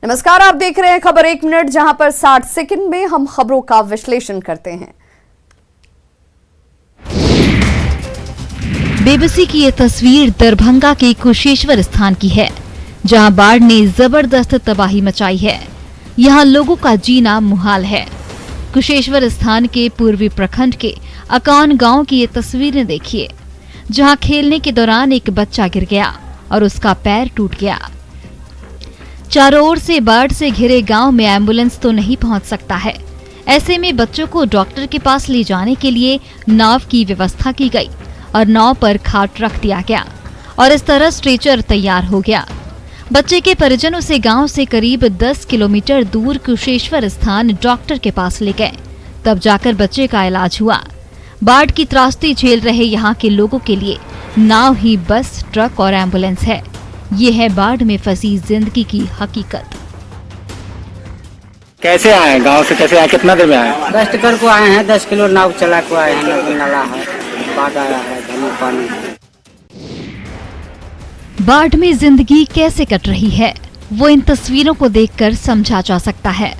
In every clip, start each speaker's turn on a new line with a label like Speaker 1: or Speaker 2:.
Speaker 1: नमस्कार, आप देख रहे हैं खबर 1 मिनट, जहां पर 60 सेकंड में हम खबरों का विश्लेषण करते हैं।
Speaker 2: बेबसी की ये तस्वीर दरभंगा के कुशेश्वर स्थान की है, जहां बाढ़ ने जबरदस्त तबाही मचाई है। यहां लोगों का जीना मुहाल है। कुशेश्वर स्थान के पूर्वी प्रखंड के अकान गांव की ये तस्वीरें देखिए, जहां खेलने के दौरान एक बच्चा गिर गया और उसका पैर टूट गया। चारों ओर से बाढ़ से घिरे गांव में एम्बुलेंस तो नहीं पहुंच सकता है। ऐसे में बच्चों को डॉक्टर के पास ले जाने के लिए नाव की व्यवस्था की गई और नाव पर खाट रख दिया गया और इस तरह स्ट्रेचर तैयार हो गया। बच्चे के परिजनों से गांव से करीब 10 किलोमीटर दूर कुशेश्वर स्थान डॉक्टर के पास ले गए, तब जाकर बच्चे का इलाज हुआ। बाढ़ की त्रासदी झेल रहे यहाँ के लोगों के लिए नाव ही बस, ट्रक और एम्बुलेंस है। ये है बाढ़ में फंसी जिंदगी की हकीकत।
Speaker 3: कैसे आए गांव से, कैसे आए, कितना देर में आए?
Speaker 4: दस कर को आए हैं, 10 किलो नाव चला को आए हैं। नाला है, बाढ़ आया है, धनी पानी।
Speaker 2: बाढ़ में जिंदगी कैसे कट रही है, वो इन तस्वीरों को देखकर समझा जा सकता है।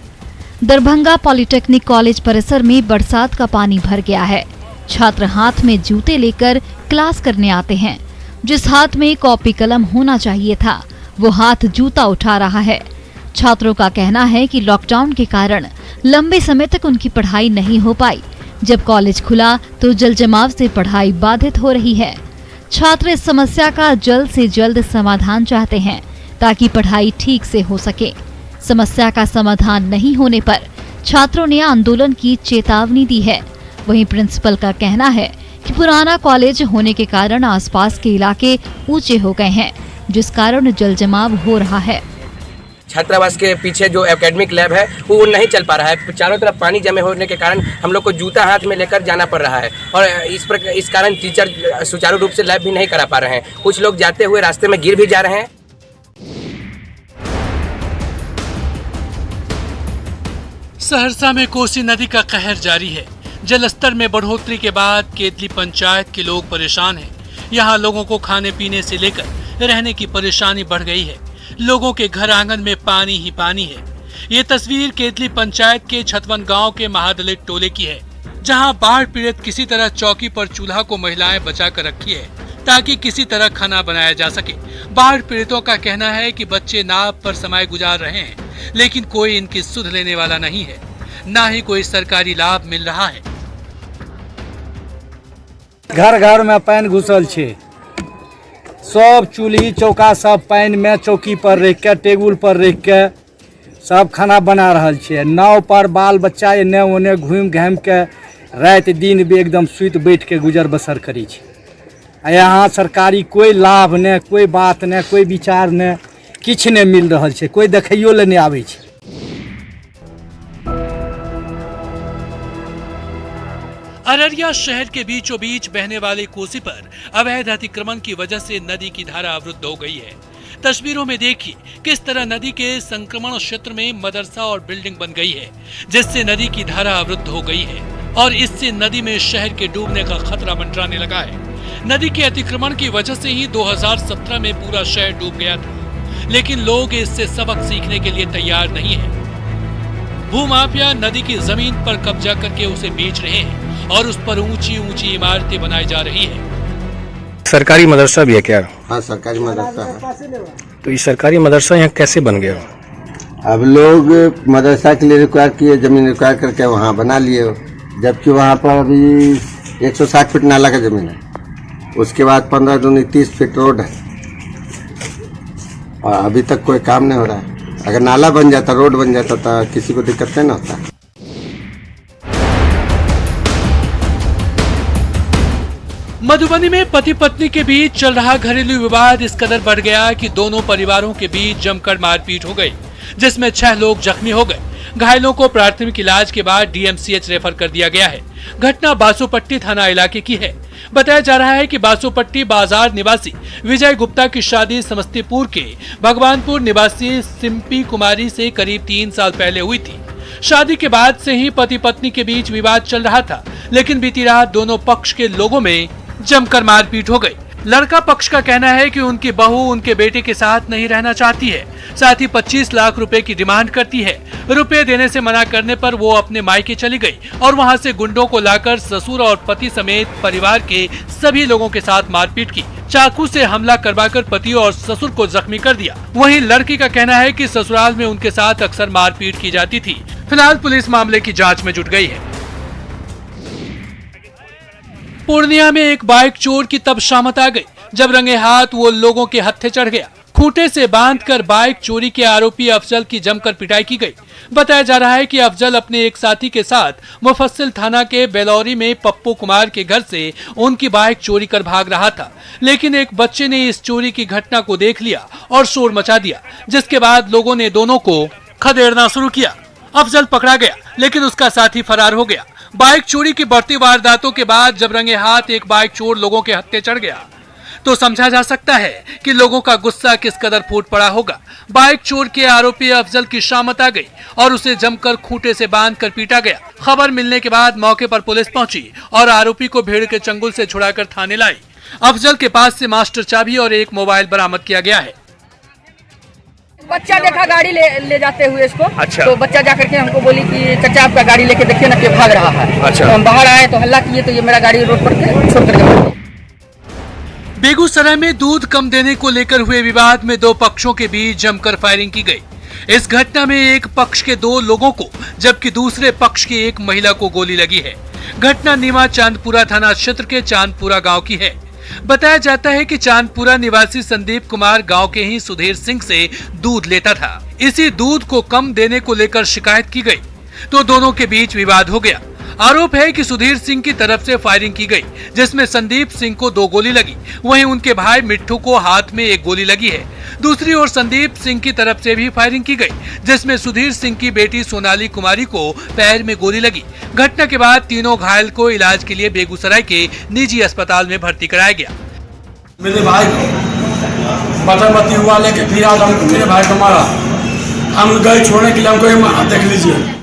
Speaker 2: दरभंगा पॉलिटेक्निक कॉलेज परिसर में बरसात का पानी भर गया है। छात्र हाथ में जूते लेकर क्लास करने आते हैं। जिस हाथ में कॉपी कलम होना चाहिए था, वो हाथ जूता उठा रहा है। छात्रों का कहना है कि लॉकडाउन के कारण लंबे समय तक उनकी पढ़ाई नहीं हो पाई। जब कॉलेज खुला तो जल जमाव से पढ़ाई बाधित हो रही है। छात्र इस समस्या का जल्द से जल्द समाधान चाहते हैं ताकि पढ़ाई ठीक से हो सके। समस्या का समाधान नहीं होने पर छात्रों ने आंदोलन की चेतावनी दी है। वहीं प्रिंसिपल का कहना है कि पुराना कॉलेज होने के कारण आसपास के इलाके ऊंचे हो गए हैं, जिस कारण जल जमाव हो रहा है।
Speaker 5: छात्रावास के पीछे जो एकेडमिक लैब है वो नहीं चल पा रहा है। चारों तरफ पानी जमे होने के कारण हम लोग को जूता हाथ में लेकर जाना पड़ रहा है और इस कारण टीचर सुचारू रूप से लैब भी नहीं करा पा रहे हैं। कुछ लोग जाते हुए रास्ते में गिर भी जा रहे हैं।
Speaker 6: सहरसा में कोसी नदी का कहर जारी है। जलस्तर में बढ़ोतरी के बाद केतली पंचायत के लोग परेशान हैं। यहाँ लोगों को खाने पीने से लेकर रहने की परेशानी बढ़ गई है। लोगों के घर आंगन में पानी ही पानी है। ये तस्वीर केतली पंचायत के छतवन गांव के महादलित टोले की है, जहां बाढ़ पीड़ित किसी तरह चौकी पर चूल्हा को महिलाएं बचा कर रखी है ताकि किसी तरह खाना बनाया जा सके। बाढ़ पीड़ितों का कहना है कि बच्चे नाव पर समय गुजार रहे हैं, लेकिन कोई इनकी सुध लेने वाला नहीं है, न ही कोई सरकारी लाभ मिल रहा है।
Speaker 3: घर घर में पानी घुसल छे। सब चूल्ही चौका सब पानी में चौकी पर रख के, टेबुल पर रख के सब खाना बना रहल छे। नाव पर बाल बच्चा एने ओने घूम घाम के रात दिन भी एकदम सुत बैठ के गुजर बसर करी छे। यहाँ सरकारी कोई लाभ ने, कोई बात ने, कोई विचार ने, किछ ने मिल रहल छे। कोई देखैयो ले नहीं आवे छे।
Speaker 6: अररिया शहर के बीचों बीच बहने वाली कोसी पर अवैध अतिक्रमण की वजह से नदी की धारा अवरुद्ध हो गई है। तस्वीरों में देखिए किस तरह नदी के संक्रमण क्षेत्र में मदरसा और बिल्डिंग बन गई है, जिससे नदी की धारा अवरुद्ध हो गई है और इससे नदी में शहर के डूबने का खतरा मंडराने लगा है। नदी के अतिक्रमण की वजह से ही 2017 में पूरा शहर डूब गया था, लेकिन लोग इससे सबक सीखने के लिए तैयार नहीं है। भूमाफिया नदी की जमीन पर कब्जा करके उसे बेच रहे हैं और उस पर ऊंची ऊंची इमारतें बनाई जा रही है।
Speaker 5: सरकारी मदरसा भी है क्या?
Speaker 7: हाँ, सरकारी मदरसा है।
Speaker 5: तो ये सरकारी मदरसा यहाँ कैसे बन गया?
Speaker 7: अब लोग मदरसा के लिए रिक्वायर किए, जमीन रिक्वायर करके वहाँ बना लिए, जबकि वहाँ पर अभी 160 फीट नाला का जमीन है। उसके बाद 15 दूनी 30 फीट रोड है और अभी तक कोई काम नहीं हो रहा है। अगर नाला बन जाता, रोड बन जाता तो किसी को दिक्कत नहीं होता।
Speaker 6: मधुबनी में पति पत्नी के बीच चल रहा घरेलू विवाद इस कदर बढ़ गया कि दोनों परिवारों के बीच जमकर मारपीट हो गई, जिसमें 6 लोग जख्मी हो गए। घायलों को प्राथमिक इलाज के बाद डीएमसीएच रेफर कर दिया गया है। घटना बासोपट्टी थाना इलाके की है। बताया जा रहा है कि बासोपट्टी बाजार निवासी विजय गुप्ता की शादी समस्तीपुर के भगवानपुर निवासी सिंपी कुमारी से करीब 3 साल पहले हुई थी। शादी के बाद से ही पति पत्नी के बीच विवाद चल रहा था, लेकिन बीती रात दोनों पक्ष के लोगों में जमकर मारपीट हो गई। लड़का पक्ष का कहना है कि उनकी बहू उनके बेटे के साथ नहीं रहना चाहती है, साथ ही 25 लाख रुपए की डिमांड करती है। रुपए देने से मना करने पर वो अपने मायके चली गई और वहां से गुंडों को लाकर ससुर और पति समेत परिवार के सभी लोगों के साथ मारपीट की। चाकू से हमला करवाकर पति और ससुर को जख्मी कर दिया। वहीं लड़की का कहना है कि ससुराल में उनके साथ अक्सर मारपीट की जाती थी। फिलहाल पुलिस मामले की जांच में जुट गई है। पूर्णिया में एक बाइक चोर की तब शामत आ गई जब रंगे हाथ वो लोगों के हत्थे चढ़ गया। खूंटे से बांधकर बाइक चोरी के आरोपी अफजल की जमकर पिटाई की गई। बताया जा रहा है कि अफजल अपने एक साथी के साथ मुफस्सिल थाना के बेलौरी में पप्पू कुमार के घर से उनकी बाइक चोरी कर भाग रहा था, लेकिन एक बच्चे ने इस चोरी की घटना को देख लिया और शोर मचा दिया, जिसके बाद लोगों ने दोनों को खदेड़ना शुरू किया। अफजल पकड़ा गया, लेकिन उसका साथी फरार हो गया। बाइक चोरी की बढ़ती वारदातों के बाद जब रंगे हाथ एक बाइक चोर लोगों के हत्थे चढ़ गया तो समझा जा सकता है कि लोगों का गुस्सा किस कदर फूट पड़ा होगा। बाइक चोर के आरोपी अफजल की शामत आ गई और उसे जमकर खूंटे से बांधकर पीटा गया। खबर मिलने के बाद मौके पर पुलिस पहुंची और आरोपी को भेड़ के चंगुल से छुड़ाकर थाने लाई। अफजल के पास से मास्टर चाबी और एक मोबाइल बरामद किया गया है।
Speaker 8: बच्चा देखा गाड़ी ले जाते हुए इसको।
Speaker 5: अच्छा।
Speaker 8: तो बच्चा जाकर के हमको बोली कि चाचा आपका गाड़ी लेके देखिए ना कि भाग रहा है।
Speaker 5: अच्छा।
Speaker 8: तो हम बाहर आए तो हल्ला किए तो ये मेरा गाड़ी रोड पर छोड़ कर।
Speaker 6: बेगूसराय में दूध कम देने को लेकर हुए विवाद में दो पक्षों के बीच जमकर फायरिंग की गई। इस घटना में एक पक्ष के 2 लोगों को जबकि दूसरे पक्ष की एक महिला को गोली लगी है। घटना नीमा चांदपुरा थाना क्षेत्र के चांदपुरा गांव की है। बताया जाता है कि चांदपुरा निवासी संदीप कुमार गांव के ही सुधीर सिंह से दूध लेता था। इसी दूध को कम देने को लेकर शिकायत की गई तो दोनों के बीच विवाद हो गया। आरोप है कि सुधीर सिंह की तरफ से फायरिंग की गई, जिसमें संदीप सिंह को 2 गोली लगी। वहीं उनके भाई मिट्ठू को हाथ में 1 गोली लगी है। दूसरी ओर संदीप सिंह की तरफ से भी फायरिंग की गई, जिसमें सुधीर सिंह की बेटी सोनाली कुमारी को पैर में गोली लगी। घटना के बाद तीनों घायल को इलाज के लिए बेगूसराय के निजी अस्पताल में भर्ती कराया गया।
Speaker 9: मेरे भाई को बदरमती हुआ लेके फिर आज हमको मेरे भाई को मारा। हम गए छोड़ने के लिए, हमको देख लीजिए।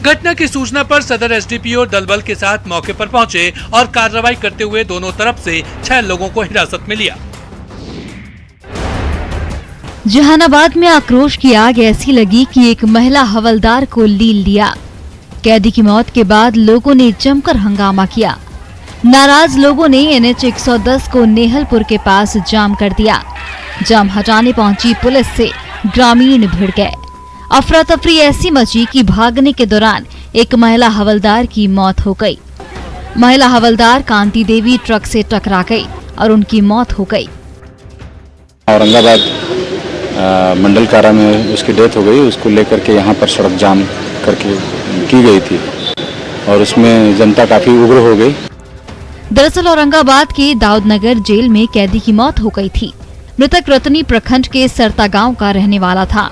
Speaker 6: घटना की सूचना पर सदर एसडीपीओ दलबल के साथ मौके पर पहुंचे और कार्रवाई करते हुए दोनों तरफ से 6 लोगों को हिरासत में लिया।
Speaker 2: जहानाबाद में आक्रोश की आग ऐसी लगी कि एक महिला हवलदार को लील लिया। कैदी की मौत के बाद लोगों ने जमकर हंगामा किया। नाराज लोगों ने NH 110 को नेहलपुर के पास जाम कर दिया। जाम हटाने पहुंची पुलिस से ग्रामीण भिड़ गए। अफरा तफरी ऐसी मची कि भागने के दौरान एक महिला हवलदार की मौत हो गई। महिला हवलदार कांति देवी ट्रक से टकरा गई और उनकी मौत हो गई।
Speaker 10: औरंगाबाद मंडल कारा में उसकी डेथ हो गई। उसको लेकर के यहाँ पर सड़क जाम करके की गई थी और उसमें जनता काफी उग्र हो गई।
Speaker 2: दरअसल औरंगाबाद के दाऊदनगर जेल में कैदी की मौत हो गई थी। मृतक रतनी प्रखंड के सरता गांव का रहने वाला था।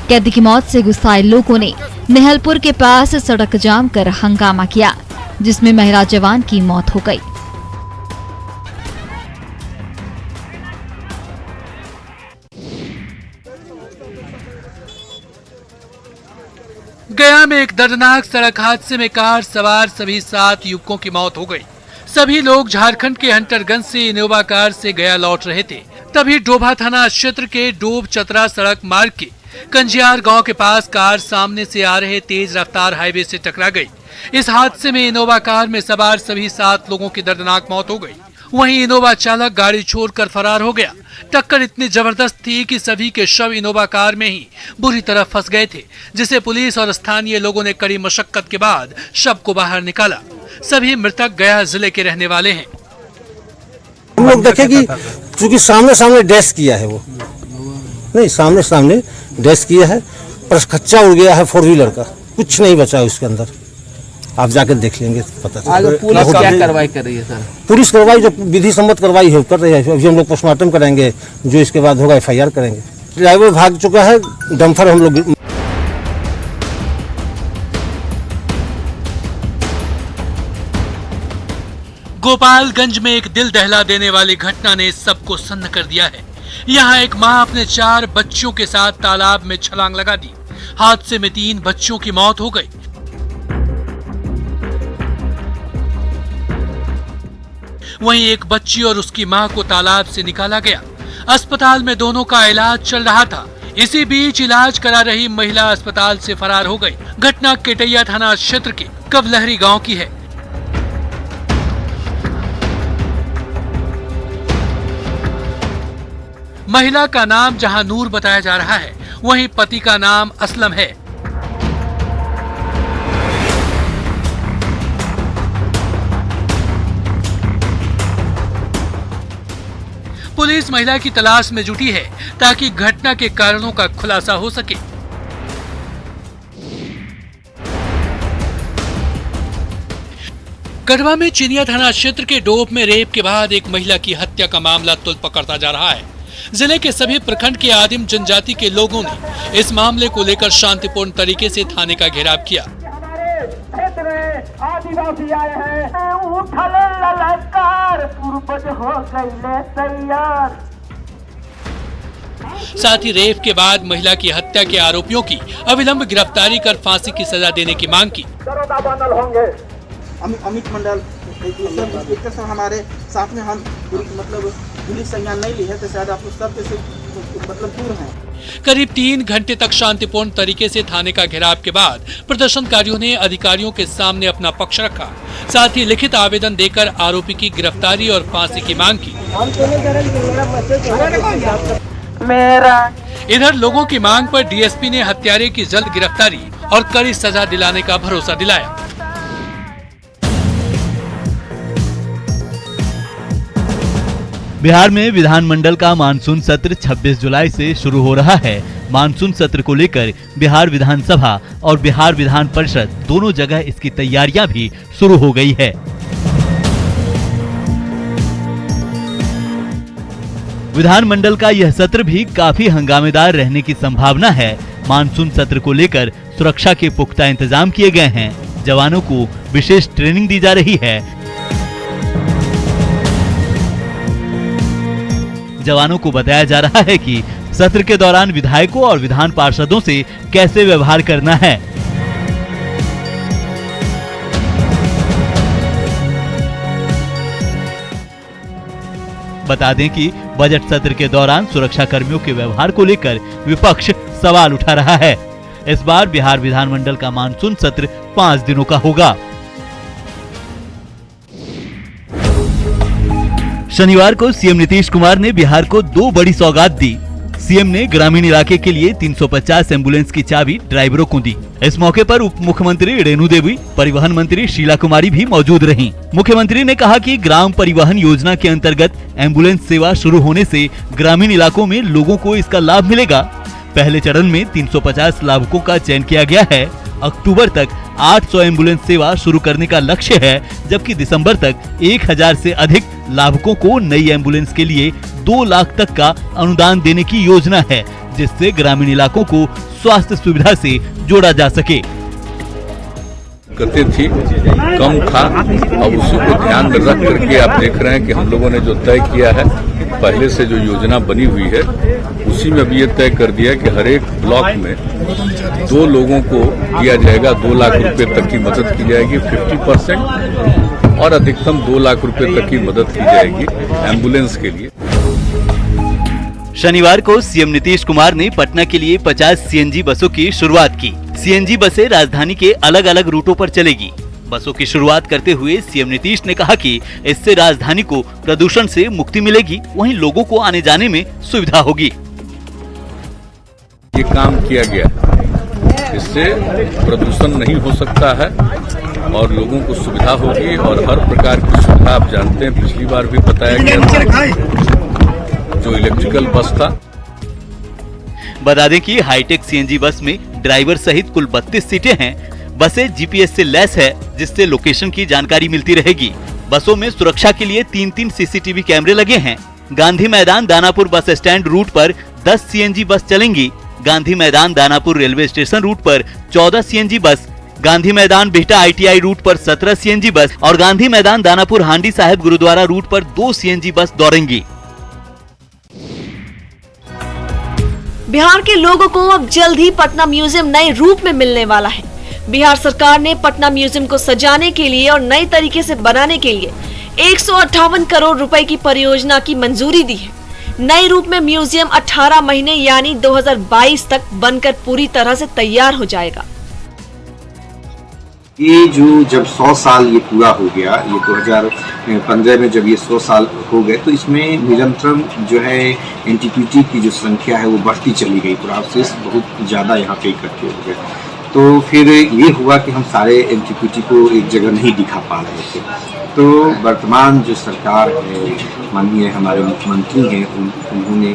Speaker 2: कैदी की मौत से गुस्साए लोगों ने नेहलपुर के पास सड़क जाम कर हंगामा किया, जिसमें महिला जवान की मौत हो गई।
Speaker 6: गया में एक दर्दनाक सड़क हादसे में कार सवार सभी 7 युवकों की मौत हो गई। सभी लोग झारखंड के हंटरगंज से इनोवा कार से गया लौट रहे थे। तभी डोभा थाना क्षेत्र के डोब चतरा सड़क मार्ग के कंजियार गांव के पास कार सामने से आ रहे तेज रफ्तार हाईवे से टकरा गई। इस हादसे में इनोवा कार में सवार सभी 7 लोगों की दर्दनाक मौत हो गई। वहीं इनोवा चालक गाड़ी छोड़कर फरार हो गया। टक्कर इतनी जबरदस्त थी कि सभी के शव इनोवा कार में ही बुरी तरह फंस गए थे, जिसे पुलिस और स्थानीय लोगों ने कड़ी मशक्कत के बाद शव को बाहर निकाला। सभी मृतक गया जिले के रहने वाले हैं।
Speaker 11: हम लोग देखे कि चूंकि सामने डैश किया है, वो नहीं सामने डैश किया है, पर कच्चा उड़ गया है 4 व्हीलर का, कुछ नहीं बचा उसके अंदर। आप जाकर देख लेंगे पता चलेगा।
Speaker 4: पुलिस क्या कार्रवाई कर रही है सर?
Speaker 11: पुलिस कार्रवाई जो विधि सम्मत कार्रवाई है कर रही है। अभी हम लोग पोस्टमार्टम कराएंगे, जो इसके बाद होगा FIR करेंगे। ड्राइवर भाग चुका है, डंपर हम लोग।
Speaker 6: गोपालगंज में एक दिल दहला देने वाली घटना ने सबको सन्न कर दिया है। यहाँ एक मां अपने 4 बच्चों के साथ तालाब में छलांग लगा दी। हादसे में 3 बच्चों की मौत हो गई। वहीं एक बच्ची और उसकी मां को तालाब से निकाला गया। अस्पताल में दोनों का इलाज चल रहा था। इसी बीच इलाज करा रही महिला अस्पताल से फरार हो गई। घटना केटैया थाना क्षेत्र के कवलहरी गांव की है। महिला का नाम जहां नूर बताया जा रहा है, वहीं पति का नाम असलम है। पुलिस महिला की तलाश में जुटी है ताकि घटना के कारणों का खुलासा हो सके। गढ़वा में चिनिया थाना क्षेत्र के डोब में रेप के बाद एक महिला की हत्या का मामला तुल पकड़ता जा रहा है। जिले के सभी प्रखंड के आदिम जनजाति के लोगों ने इस मामले को लेकर शांतिपूर्ण तरीके से थाने का घेराव किया।
Speaker 12: आदिवासी आए हैं उठल ललकार पूर्वज हो गए तैयार।
Speaker 6: साथ ही रेप के बाद महिला की हत्या के आरोपियों की अविलंब गिरफ्तारी कर फांसी की सजा देने की मांग की।
Speaker 12: अमित मंडल हमारे साथ में हम मतलब पुलिस संज्ञान नहीं ली है, तो शायद आप उस सबसे मतलब दूर हैं।
Speaker 6: करीब 3 घंटे तक शांतिपूर्ण तरीके से थाने का घेराव के बाद प्रदर्शनकारियों ने अधिकारियों के सामने अपना पक्ष रखा। साथ ही लिखित आवेदन देकर आरोपी की गिरफ्तारी और फांसी की मांग की। इधर लोगों की मांग पर डीएसपी ने हत्यारे की जल्द गिरफ्तारी और कड़ी सजा दिलाने का भरोसा दिलाया।
Speaker 13: बिहार में विधानमंडल का मानसून सत्र 26 जुलाई से शुरू हो रहा है। मानसून सत्र को लेकर बिहार विधानसभा और बिहार विधान परिषद दोनों जगह इसकी तैयारियां भी शुरू हो गई है। विधानमंडल का यह सत्र भी काफी हंगामेदार रहने की संभावना है। मानसून सत्र को लेकर सुरक्षा के पुख्ता इंतजाम किए गए हैं। जवानों को विशेष ट्रेनिंग दी जा रही है। जवानों को बताया जा रहा है कि सत्र के दौरान विधायकों और विधान पार्षदों से कैसे व्यवहार करना है। बता दें कि बजट सत्र के दौरान सुरक्षा कर्मियों के व्यवहार को लेकर विपक्ष सवाल उठा रहा है। इस बार बिहार विधानमंडल का मानसून सत्र 5 दिनों का होगा। शनिवार को सीएम नीतीश कुमार ने बिहार को 2 बड़ी सौगात दी। सीएम ने ग्रामीण इलाके के लिए 350 एम्बुलेंस की चाबी ड्राइवरों को दी। इस मौके पर उप मुख्यमंत्री रेणु देवी, परिवहन मंत्री शीला कुमारी भी मौजूद रहीं। मुख्यमंत्री ने कहा कि ग्राम परिवहन योजना के अंतर्गत एम्बुलेंस सेवा शुरू होने से ग्रामीण इलाकों में लोगों को इसका लाभ मिलेगा। पहले चरण में 350 लाभुकों का चयन किया गया है। अक्टूबर तक 800 एम्बुलेंस सेवा शुरू करने का लक्ष्य है, जबकि दिसंबर तक 1000 से अधिक लाभुकों को नई एम्बुलेंस के लिए 2 लाख तक का अनुदान देने की योजना है, जिससे ग्रामीण इलाकों को स्वास्थ्य सुविधा से जोड़ा जा सके।
Speaker 10: करते थी कम था, अब उसी को ध्यान में रख करके आप देख रहे हैं कि हम लोगों ने जो तय किया है, पहले से जो योजना बनी हुई है उसी में भी ये तय कर दिया कि हर एक ब्लॉक में 2 लोगों को दिया जाएगा, 2 लाख रुपए तक की मदद की जाएगी। 50% और अधिकतम 2 लाख रुपए तक की मदद की जाएगी एम्बुलेंस के लिए।
Speaker 13: शनिवार को सीएम नीतीश कुमार ने पटना के लिए 50 सीएनजी बसों की शुरुआत की। सीएनजी बसें राजधानी के अलग अलग रूटों पर चलेगी। बसों की शुरुआत करते हुए सीएम नीतीश ने कहा कि इससे राजधानी को प्रदूषण से मुक्ति मिलेगी, वहीं लोगों को आने जाने में सुविधा होगी।
Speaker 10: ये काम किया गया, इससे प्रदूषण नहीं हो सकता है और लोगों को सुविधा होगी और हर प्रकार की सुविधा आप जानते हैं। पिछली बार भी बताया गया जो इलेक्ट्रिकल बस था।
Speaker 13: बता दें कि हाईटेक सीएनजी बस में ड्राइवर सहित कुल 32 सीटें हैं। बसें जीपीएस से लैस है, जिससे लोकेशन की जानकारी मिलती रहेगी। बसों में सुरक्षा के लिए 3-3 सीसीटीवी कैमरे लगे हैं। गांधी मैदान दानापुर बस स्टैंड रूट पर 10 सीएनजी बस चलेंगी। गांधी मैदान दानापुर रेलवे स्टेशन रूट पर 14 सीएनजी बस, गांधी मैदान बिहटा आईटीआई रूट पर 17 सीएनजी बस और गांधी मैदान दानापुर हांडी साहिब गुरुद्वारा रूट पर 2 सीएनजी बस दौड़ेंगी।
Speaker 14: बिहार के लोगों को अब जल्द ही पटना म्यूजियम नए रूप में मिलने वाला है। बिहार सरकार ने पटना म्यूजियम को सजाने के लिए और नए तरीके से बनाने के लिए 158 करोड़ रुपए की परियोजना की मंजूरी दी है। नए रूप में म्यूजियम 18 महीने यानी 2022 तक बनकर पूरी तरह से तैयार हो जाएगा।
Speaker 15: ये जो जब 100 साल ये पूरा हो गया, ये 2015 में जब ये 100 साल हो गए, तो इसमें निरंतर जो है एंटीक्विटी की जो संख्या है वो बढ़ती चली गई। प्रोसेस बहुत ज़्यादा यहाँ पे इकट्ठे हो गए, तो फिर ये हुआ कि हम सारे एंटीक्विटी को एक जगह नहीं दिखा पा रहे थे। तो वर्तमान जो सरकार है, माननीय हमारे मुख्यमंत्री हैं, उन्होंने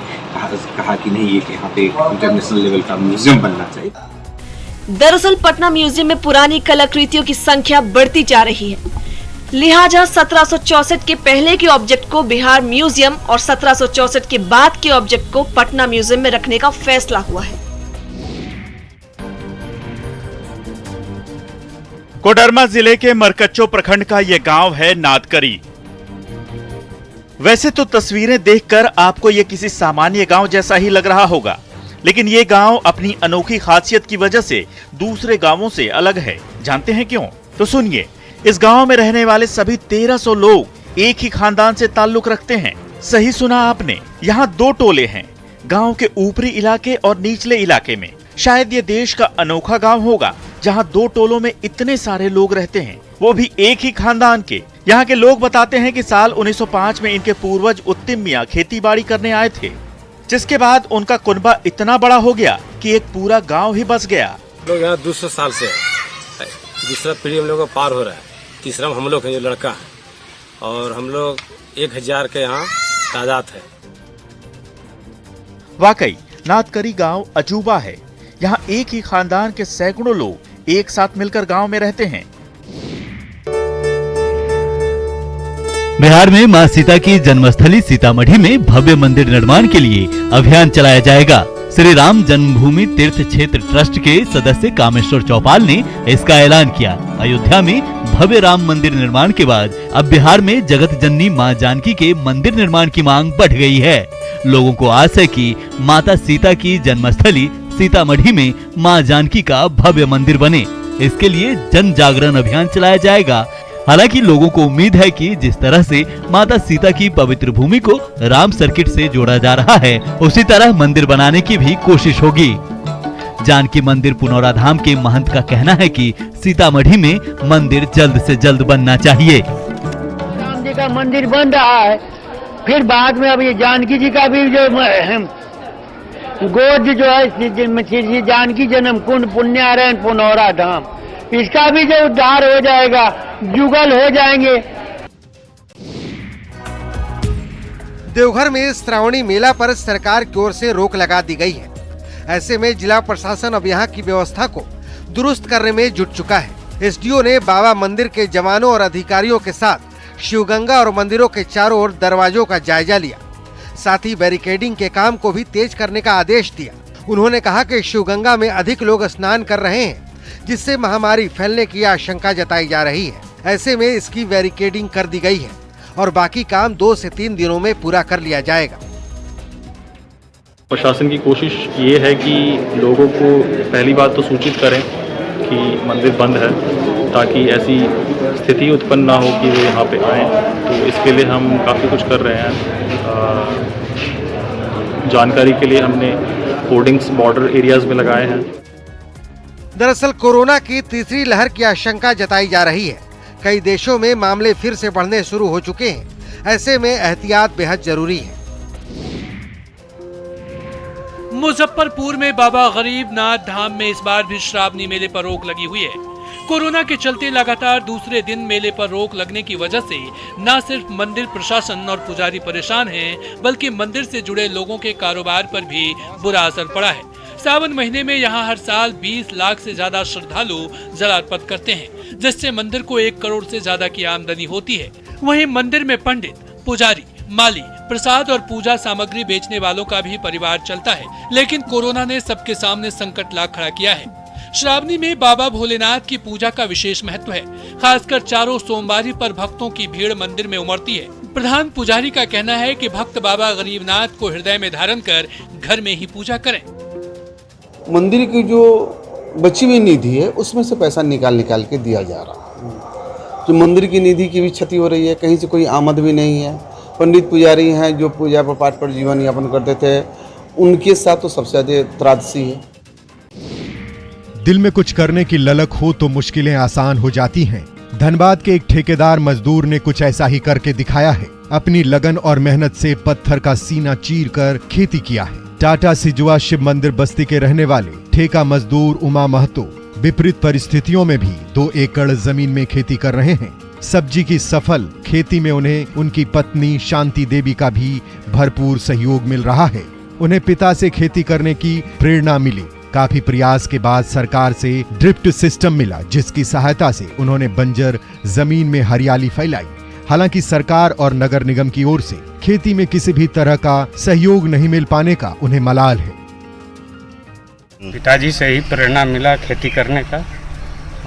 Speaker 15: कहा कि नहीं, ये कि यहाँ पे इंटरनेशनल लेवल का म्यूजियम बनना चाहिए।
Speaker 14: दरअसल पटना म्यूजियम में पुरानी कलाकृतियों की संख्या बढ़ती जा रही है, लिहाजा 1764 के पहले के ऑब्जेक्ट को बिहार म्यूजियम और 1764 के बाद के ऑब्जेक्ट को पटना म्यूजियम में रखने का फैसला हुआ है।
Speaker 16: कोडरमा जिले के मरकच्चो प्रखंड का यह गांव है नादकरी। वैसे तो तस्वीरें देखकर आपको यह किसी सामान्य गांव जैसा ही लग रहा होगा, लेकिन ये गांव अपनी अनोखी खासियत की वजह से दूसरे गांवों से अलग है। जानते हैं क्यों? तो सुनिए। इस गांव में रहने वाले सभी 1300 लोग एक ही खानदान से ताल्लुक रखते हैं। सही सुना आपने, यहाँ 2 टोले हैं, गांव के ऊपरी इलाके और निचले इलाके में। शायद ये देश का अनोखा गांव होगा जहाँ 2 टोलों में इतने सारे लोग रहते हैं, वो भी एक ही खानदान के। यहाँ के लोग बताते हैं कि साल 1905 में इनके पूर्वज उत्तिम मियाँ खेती बाड़ी करने आए थे, जिसके बाद उनका कुनबा इतना बड़ा हो गया कि एक पूरा गांव ही बस गया।
Speaker 17: लोग यहाँ 200 साल से है। दूसरा पीढ़ी हम लोग का पार हो रहा है, तीसरा हम लोग है जो लड़का है, और हम लोग 1000 के यहाँ तादाद है।
Speaker 16: वाकई नादकरी गांव अजूबा है। यहाँ एक ही खानदान के सैकड़ों लोग एक साथ मिलकर गांव में रहते हैं।
Speaker 13: बिहार में मां सीता की जन्मस्थली सीतामढ़ी में भव्य मंदिर निर्माण के लिए अभियान चलाया जाएगा। श्री राम जन्मभूमि तीर्थ क्षेत्र ट्रस्ट के सदस्य कामेश्वर चौपाल ने इसका ऐलान किया। अयोध्या में भव्य राम मंदिर निर्माण के बाद अब बिहार में जगत जननी मां जानकी के मंदिर निर्माण की मांग बढ़ गई है। लोगों को आस है कि माता सीता की जन्मस्थली सीतामढ़ी में मां जानकी का भव्य मंदिर बने। इसके लिए जन जागरण अभियान चलाया जाएगा। हालांकि लोगों को उम्मीद है कि जिस तरह से माता सीता की पवित्र भूमि को राम सर्किट से जोड़ा जा रहा है, उसी तरह मंदिर बनाने की भी कोशिश होगी। जानकी मंदिर पुनौरा धाम के महंत का कहना है कि सीतामढ़ी में मंदिर जल्द से जल्द बनना चाहिए।
Speaker 18: राम जी का मंदिर बन रहा है, फिर बाद में अब ये जानकी जी का भी जो गोद जो है जानकी जन्म कुंड पुण्यारायण पुनौरा धाम, इसका भी जो उद्धार हो जाएगा, जुगल हो जाएंगे।
Speaker 19: देवघर में श्रावणी मेला पर सरकार की ओर से रोक लगा दी गई है। ऐसे में जिला प्रशासन अब यहाँ की व्यवस्था को दुरुस्त करने में जुट चुका है। एसडीओ ने बाबा मंदिर के जवानों और अधिकारियों के साथ शिवगंगा और मंदिरों के चारों ओर दरवाजों का जायजा लिया, साथ ही बैरिकेडिंग के काम को भी तेज करने का आदेश दिया। उन्होंने कहा कि शिवगंगा में अधिक लोग स्नान कर रहे हैं, जिससे महामारी फैलने की आशंका जताई जा रही है। ऐसे में इसकी बैरिकेडिंग कर दी गई है और बाकी काम 2 से 3 दिनों में पूरा कर लिया जाएगा।
Speaker 20: प्रशासन की कोशिश ये है कि लोगों को पहली बात तो सूचित करें कि मंदिर बंद है, ताकि ऐसी स्थिति उत्पन्न ना हो कि वो यहाँ पे आएँ। तो इसके लिए हम काफ़ी कुछ कर रहे हैं। जानकारी के लिए हमने होर्डिंग्स बॉर्डर एरियाज में लगाए हैं।
Speaker 19: दरअसल कोरोना की तीसरी लहर की आशंका जताई जा रही है। कई देशों में मामले फिर से बढ़ने शुरू हो चुके हैं। ऐसे में एहतियात बेहद जरूरी है।
Speaker 6: मुजफ्फरपुर में बाबा गरीबनाथ धाम में इस बार भी श्रावणी मेले पर रोक लगी हुई है। कोरोना के चलते लगातार दूसरे दिन मेले पर रोक लगने की वजह से न सिर्फ मंदिर प्रशासन और पुजारी परेशान हैं, बल्कि मंदिर से जुड़े लोगों के कारोबार पर भी बुरा असर पड़ा है। सावन महीने में यहाँ हर साल 20 लाख से ज्यादा श्रद्धालु जलार्पण करते हैं, जिससे मंदिर को 1 करोड़ से ज्यादा की आमदनी होती है। वहीं मंदिर में पंडित, पुजारी, माली, प्रसाद और पूजा सामग्री बेचने वालों का भी परिवार चलता है। लेकिन कोरोना ने सबके सामने संकट ला खड़ा किया है। श्रावणी में बाबा भोलेनाथ की पूजा का विशेष महत्व है। खासकर चारों सोमवारी पर भक्तों की भीड़ मंदिर में उमड़ती है। प्रधान पुजारी का कहना है कि भक्त बाबा गरीबनाथ को हृदय में धारण कर घर में ही पूजा करें।
Speaker 21: मंदिर की जो बची हुई निधि है उसमें से पैसा निकाल के दिया जा रहा है। जो मंदिर की निधि की भी क्षति हो रही है, कहीं से कोई आमद भी नहीं है। पंडित पुजारी हैं जो पूजा पाठ पर जीवन यापन करते थे, उनके साथ तो सबसे ज़्यादा त्रासदी है।
Speaker 1: दिल में कुछ करने की ललक हो तो मुश्किलें आसान हो जाती हैं। धनबाद के एक ठेकेदार मजदूर ने कुछ ऐसा ही करके दिखाया है। अपनी लगन और मेहनत से पत्थर का सीना चीरकर खेती किया है। टाटा सिजुआ शिव मंदिर बस्ती के रहने वाले ठेका मजदूर उमा महतो विपरीत परिस्थितियों में भी 2 एकड़ जमीन में खेती कर रहे हैं। सब्जी की सफल खेती में उन्हें उनकी पत्नी शांति देवी का भी भरपूर सहयोग मिल रहा है। उन्हें पिता से खेती करने की प्रेरणा मिली। काफी प्रयास के बाद सरकार से ड्रिफ्ट सिस्टम मिला, जिसकी सहायता से उन्होंने बंजर जमीन में हरियाली फैलाई। हालांकि सरकार और नगर निगम की ओर से खेती में किसी भी तरह का सहयोग नहीं मिल पाने का उन्हें मलाल है।
Speaker 22: पिताजी से ही प्रेरणा मिला खेती करने का,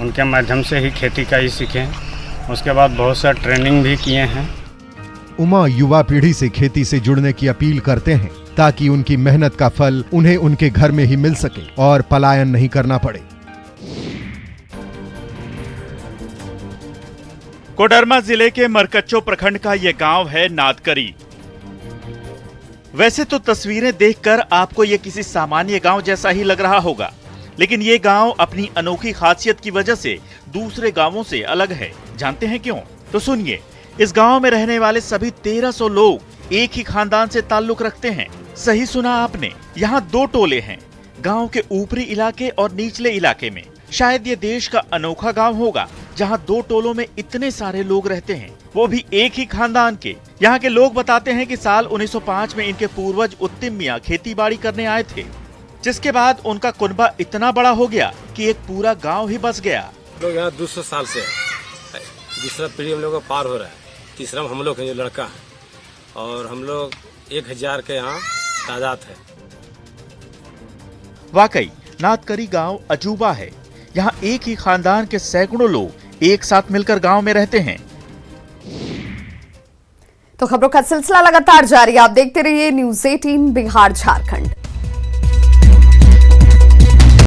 Speaker 22: उनके माध्यम से ही खेती का ही सीखे। उसके बाद बहुत सा ट्रेनिंग भी किए हैं।
Speaker 1: उमा युवा पीढ़ी से खेती से जुड़ने की अपील करते हैं ताकि उनकी मेहनत का फल उन्हें उनके घर में ही मिल सके और पलायन नहीं करना पड़े।
Speaker 16: कोडरमा जिले के मरकच्चो प्रखंड का यह गांव है नादकरी। वैसे तो तस्वीरें देखकर आपको यह किसी सामान्य गांव जैसा ही लग रहा होगा, लेकिन ये गांव अपनी अनोखी खासियत की वजह से दूसरे गांवों से अलग है। जानते हैं क्यों? तो सुनिए। इस गांव में रहने वाले सभी 1300 लोग एक ही खानदान से ताल्लुक रखते हैं। सही सुना आपने, यहाँ 2 टोले हैं, गांव के ऊपरी इलाके और निचले इलाके में। शायद ये देश का अनोखा गांव होगा जहाँ 2 टोलों में इतने सारे लोग रहते हैं, वो भी एक ही खानदान के। यहाँ के लोग बताते हैं कि साल 1905 में इनके पूर्वज उत्तिम मियाँ खेती बाड़ी करने आए थे, जिसके बाद उनका कुनबा इतना बड़ा हो गया कि एक पूरा गाँव ही बस गया।
Speaker 17: लोग यहाँ 200 साल से है। दूसरा पीढ़ी हम लोग का पार हो रहा है, तीसरा हम लोग जो लड़का है, और हम लोग 1000 के यहाँ तादाद है।
Speaker 16: वाकई नादकरी गांव अजूबा है। यहाँ एक ही खानदान के सैकड़ों लोग एक साथ मिलकर गांव में रहते हैं।
Speaker 2: तो खबरों का सिलसिला लगातार जारी, आप देखते रहिए न्यूज़ 18 बिहार झारखंड।